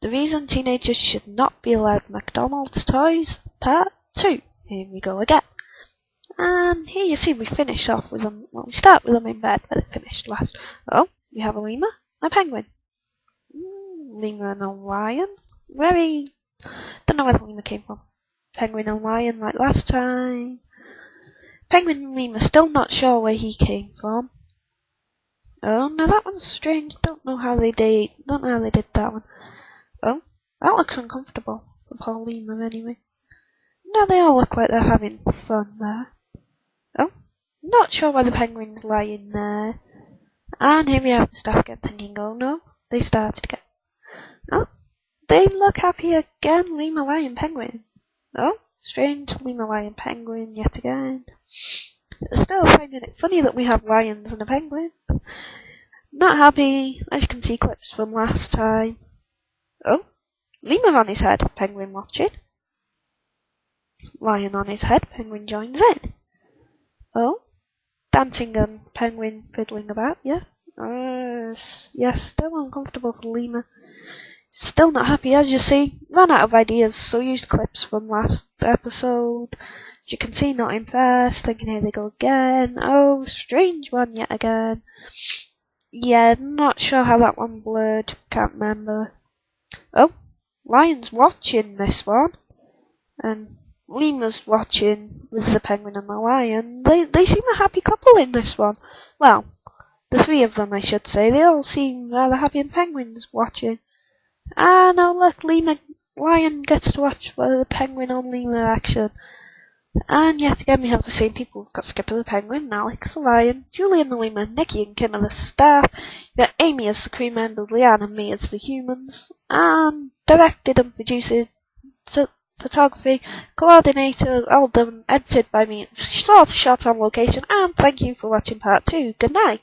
The reason teenagers should not be allowed McDonald's toys, part 2. Here we go again. And here you see we finish off with them. Well, we start with them in bed, but it finished last. Oh, we have a lemur and a penguin. Lemur and a lion. Don't know where the lemur came from. Penguin and lion like last time. Penguin and lemur, still not sure where he came from. Oh, now that one's strange. Don't know how they did that one. Oh, that looks uncomfortable. The poor lemur anyway. Now they all look like they're having fun there. Oh, not sure why the penguin's lying there. And here we have the staff again thinking, oh no, they started again. Oh, they look happy again, lemur, lion, penguin. Oh, strange, lemur, lion, penguin yet again. Still finding it funny that we have lions and a penguin. Not happy, as you can see clips from last time. Oh, lemur on his head, penguin watching. Lion on his head, penguin joins in. Oh, dancing and penguin fiddling about, yeah. Yes, still uncomfortable for lemur. Still not happy, as you see. Ran out of ideas, so used clips from last episode. As you can see, not impressed, thinking here they go again. Oh, strange one yet again. Yeah, not sure how that one blurred, can't remember. Oh, lion's watching this one. And lemur's watching with the penguin and the lion. They seem a happy couple in this one. Well, the three of them I should say. They all seem rather happy, and penguin's watching. And oh look, lion gets to watch the penguin on lemur action. And yet again we have the same people. We've got Skipper the penguin, Alex the lion, Julian the lemur, Nikki and Kim are the staff. We've got Amy as the crew member, Leanne and me as the humans. And directed and produced, photography, coordinator, all done, edited by me, shot on location. And thank you for watching part 2. Good night.